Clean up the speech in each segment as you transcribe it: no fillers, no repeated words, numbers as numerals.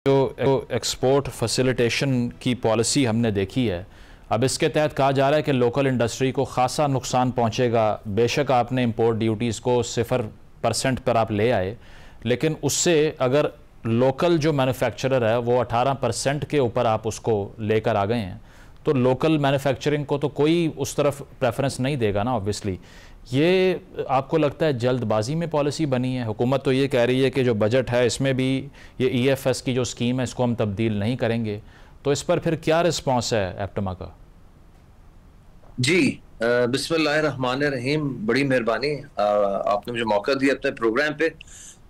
जो export facilitation की policy हमने देखी है, अब इसके तहत कहा जा रहा है कि लोकल इंडस्ट्री को खासा नुकसान पहुंचेगा। बेशक आपने इंपोर्ट ड्यूटीज़ को 0% पर आप ले आए, लेकिन उससे अगर लोकल जो मैन्युफैक्चरर है वो 18% के ऊपर आप उसको लेकर आ गए हैं, तो लोकल मैन्युफैक्चरिंग को तो कोई उस तरफ प्रेफरेंस नहीं देगा ना। ऑब्वियसली ये आपको लगता है जल्दबाजी में पॉलिसी बनी है? हुकूमत तो ये कह रही है कि जो बजट है इसमें भी ये EFS की जो स्कीम है इसको हम तब्दील नहीं करेंगे, तो इस पर फिर क्या रिस्पॉन्स है एप्टमा का? जी, बिस्मिल्लाहिर्रहमानिर्रहीम। बड़ी मेहरबानी, आपने मुझे मौका दिया अपने प्रोग्राम पे।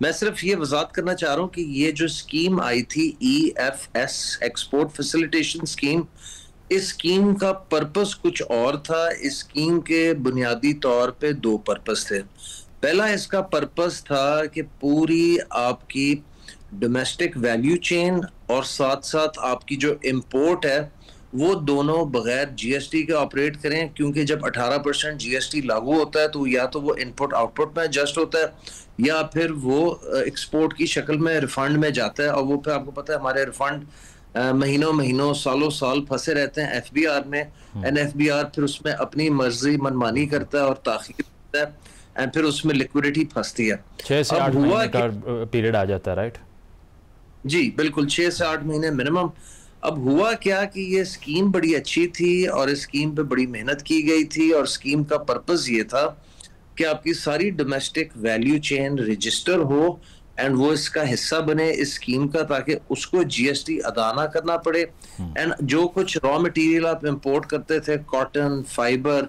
मैं सिर्फ ये वजाहत करना चाह रहा हूँ कि ये जो स्कीम आई थी EFS, एक्सपोर्ट फैसिलिटेशन स्कीम, इस स्कीम का पर्पस कुछ और था। इस स्कीम के बुनियादी तौर पे दो पर्पस थे। पहला इसका पर्पस था कि पूरी आपकी डोमेस्टिक वैल्यू चेन और साथ साथ आपकी जो इंपोर्ट है वो दोनों बगैर GST के ऑपरेट करें, क्योंकि जब 18% GST लागू होता है तो या तो वो इनपुट आउटपुट में एडजस्ट होता है या फिर वो एक्सपोर्ट की शक्ल में रिफंड में जाता है। और वो फिर आपको पता है हमारे रिफंड महीनों महीनों सालों साल फंसे रहते हैं FBR में। NFBR फिर उसमें अपनी मर्जी मनमानी करता है और ताखीर करता है, एंड फिर उसमें लिक्विडिटी फंसती है। 6 से 8 महीने का पीरियड आ जाता है, राइट? जी बिल्कुल, 6 से 8 महीने मिनिमम। अब हुआ क्या कि ये स्कीम बड़ी अच्छी थी और इस स्कीम पे बड़ी मेहनत की गई थी, और स्कीम का पर्पस ये था कि आपकी सारी डोमेस्टिक वैल्यू चेन रजिस्टर हो एंड वो इसका हिस्सा बने इस स्कीम का, ताकि उसको GST अदा ना करना पड़े। एंड जो कुछ रॉ मटेरियल आप इंपोर्ट करते थे, कॉटन, फाइबर,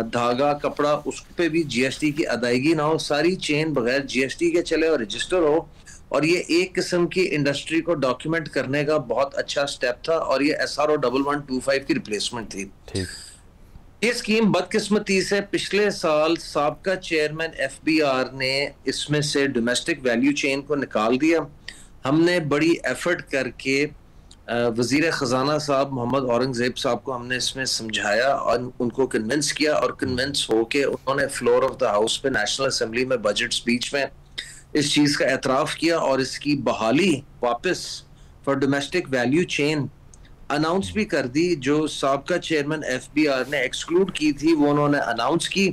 धागा, कपड़ा, उस पे भी GST की अदायगी ना हो, सारी चेन बगैर GST के चले और रजिस्टर हो। और ये एक किस्म की इंडस्ट्री को डॉक्यूमेंट करने का बहुत अच्छा स्टेप था, और ये SRO 1125 की रिप्लेसमेंट थी। ये स्कीम बदकिस्मती से पिछले साल साबका चेयरमैन FBR ने इसमें से डोमेस्टिक वैल्यू चेन को निकाल दिया। हमने बड़ी एफर्ट करके वजीर खजाना साहब मोहम्मद औरंगजेब साहब को हमने इसमें समझाया और उनको कन्विंस किया, और कन्विंस होके उन्होंने फ्लोर ऑफ द हाउस पे नेशनल असेंबली में बजट स्पीच में इस चीज का एतराफ किया और इसकी बहाली वापस for domestic value chain announce भी कर दी। जो साबका चेयरमैन FBR ने एक्सक्लूड की थी वो उन्होंने अनाउंस की।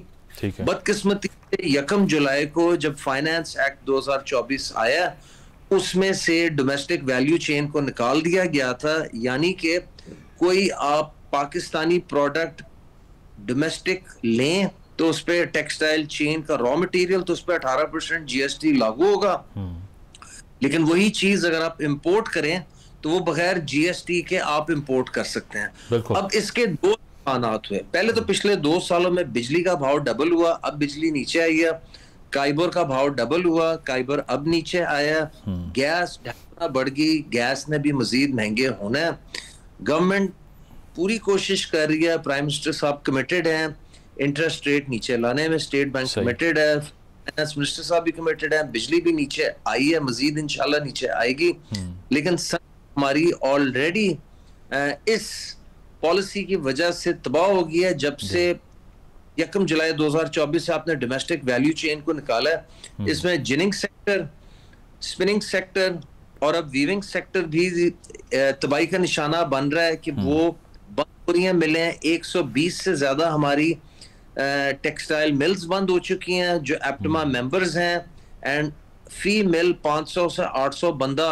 बदकिस्मती से 1 जुलाई को जब फाइनेंस एक्ट 2024 आया, उसमें से डोमेस्टिक वैल्यू चेन को निकाल दिया गया था। यानी कि कोई आप पाकिस्तानी प्रोडक्ट डोमेस्टिक लें तो उस पर टेक्सटाइल चेन का रॉ मटेरियल, तो उस पर 18% GST लागू होगा। लेकिन वही चीज अगर आप इंपोर्ट करें तो वो बगैर GST के आप इंपोर्ट कर सकते हैं। अब इसके दो नुकसानात हुए। पहले तो पिछले 2 सालों में बिजली का भाव डबल हुआ, अब बिजली नीचे आई है। काइबर का भाव डबल हुआ, काइबर अब नीचे आया। गैस बढ़ गई, गैस ने भी मजीद महंगे होना है। गवर्नमेंट पूरी कोशिश कर रही है, प्राइम मिनिस्टर साहब कमिटेड हैं इंटरेस्ट रेट नीचे लाने में, स्टेट बैंक कमिटेड है, फाइनेंस मिनिस्टर साहब भी कमिटेड है, बिजली भी नीचे आई है, मजीद इंशाल्लाह नीचे आएगी। लेकिन हमारी ऑलरेडी इस पॉलिसी की वजह से तबाह हो गई है। जब से 1 जुलाई 2024 से आपने डोमेस्टिक वैल्यू चेन को निकाला है, इसमें जिनिंग सेक्टर, स्पिनिंग सेक्टर और अब वीविंग सेक्टर भी तबाही का निशाना बन रहा है कि वो बंद हो रही हैं मिलें। 120 से ज्यादा हमारी टेक्सटाइल मिल्स बंद हो चुकी हैं जो एप्टमा मेंबर्स हैं, एंड फी मिल 500 से 800 बंदा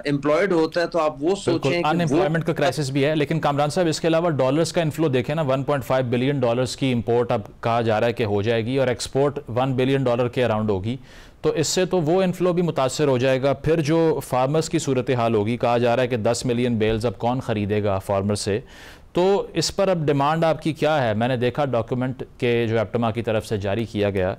एम्प्लॉयड होता है। तो आप वो सोचें, अनएम्प्लॉयमेंट का क्राइसिस भी है। लेकिन कामरान साहब, इसके अलावा डॉलर्स का इन्फ्लो देखें ना, 1.5 बिलियन डॉलर्स की इंपोर्ट अब कहा जा रहा है कि हो जाएगी और एक्सपोर्ट 1 बिलियन डॉलर के अराउंड होगी। तो इससे तो वो इन्फ्लो भी मुतासर हो जाएगा। फिर जो फार्मर्स की सूरत हाल होगी, कहा जा रहा है कि 10 मिलियन बेल्स अब कौन ख़रीदेगा फार्मर से, तो इस पर अब डिमांड आपकी क्या है? मैंने देखा डॉक्यूमेंट के जो एप्टमा की तरफ से जारी किया गया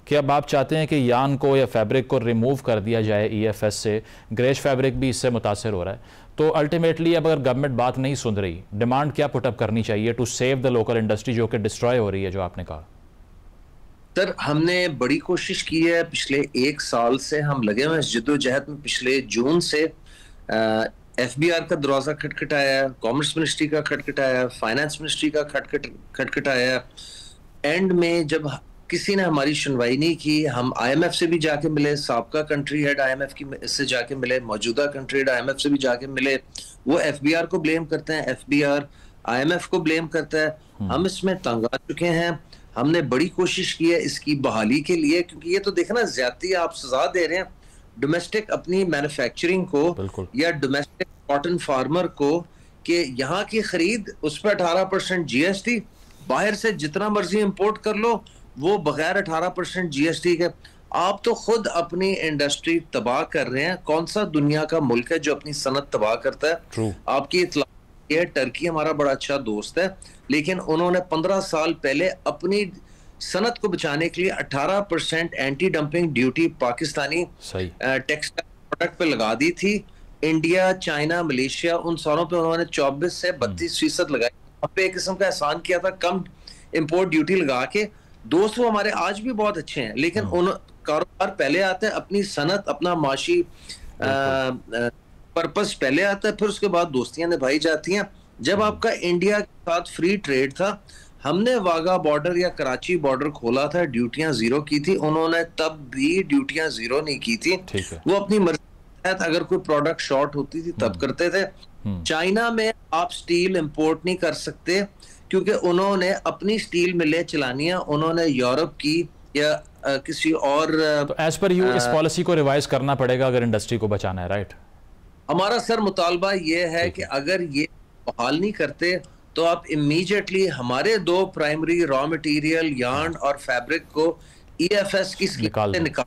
कि अब आप चाहते हैं कि यान को या फैब्रिक को रिमूव कर दिया जाए EFS से। ग्रेश फैब्रिक भी इससे मुतासर हो रहा है। तो अल्टीमेटली अब अगर गवर्नमेंट बात नहीं सुन रही, डिमांड क्या पुटअप करनी चाहिए to save the local industry जो कि डिस्ट्रॉय हो रही है, जो आपने कहा? सर, हमने बड़ी कोशिश की है, पिछले 1 साल से हम लगे हुए इस जद्दोजहद में। पिछले जून से FBR का दरवाजा खटखटाया, कॉमर्स मिनिस्ट्री का खटखटाया, फाइनेंस मिनिस्ट्री का खटखटाया। एंड में जब किसी ने हमारी सुनवाई नहीं की। हम IMF से भी जाके मिले, साबका कंट्री हेड IMF की इससे जाके मिले, मौजूदा कंट्री हेड IMF से भी जाके मिले। वो FBR को ब्लेम करते हैं, FBR IMF को ब्लेम करता है। हम इसमें तंग आ चुके हैं। हमने बड़ी कोशिश की है इसकी बहाली के लिए, क्योंकि ये तो देखना ज्यादती आप सजा दे रहे हैं डोमेस्टिक अपनी मैन्युफैक्चरिंग को या डोमेस्टिक कॉटन फार्मर को, कि यहाँ की खरीद उस पर 18% GST, बाहर से जितना मर्जी इंपोर्ट कर लो वो बगैर 18% GST के। आप तो खुद अपनी इंडस्ट्री तबाह कर रहे हैं। कौन सा दुनिया का मुल्क है जो अपनी सनत तबाह करता है? True. आपकी इतला है, टर्की हमारा बड़ा अच्छा दोस्त है, लेकिन उन्होंने 15 साल पहले अपनी सनत को बचाने के लिए 18% anti dumping duty Pakistani textile product पे लगा दी थी। इंडिया, चाइना, मलेशिया, उन सारों पे उन्होंने 24 से 32% लगाई। अब पे एक किस्म का एहसान किया था, कम इंपोर्ट ड्यूटी लगा के। दोस्त वो हमारे आज भी बहुत अच्छे हैं, लेकिन उन कारोबार पहले आता है, अपनी सनत, अपना माशी पर्पस पहले आता है, फिर उसके बाद दोस्तियां निभाई जाती हैं। जब आपका इंडिया के साथ फ्री ट्रेड था, हमने वाघा बॉर्डर या कराची बॉर्डर खोला था, ड्यूटियां जीरो की थी, उन्होंने तब भी ड्यूटियां जीरो नहीं की थी। वो अपनी मर्जी, अगर कोई प्रोडक्ट शॉर्ट होती थी तब करते थे। चाइना में आप स्टील इंपोर्ट नहीं कर सकते क्योंकि उन्होंने अपनी स्टील मिलें चलानी है, उन्होंने यूरोप की या किसी और। तो एज पर यू इस पॉलिसी को रिवाइज करना पड़ेगा अगर इंडस्ट्री को बचाना है, राइट? हमारा सर मुतालबा ये है कि अगर ये बहाल नहीं करते तो आप इमीडिएटली हमारे 2 प्राइमरी रॉ मटेरियल यार्न और फैब्रिक को EFS की स्कीम से निकाल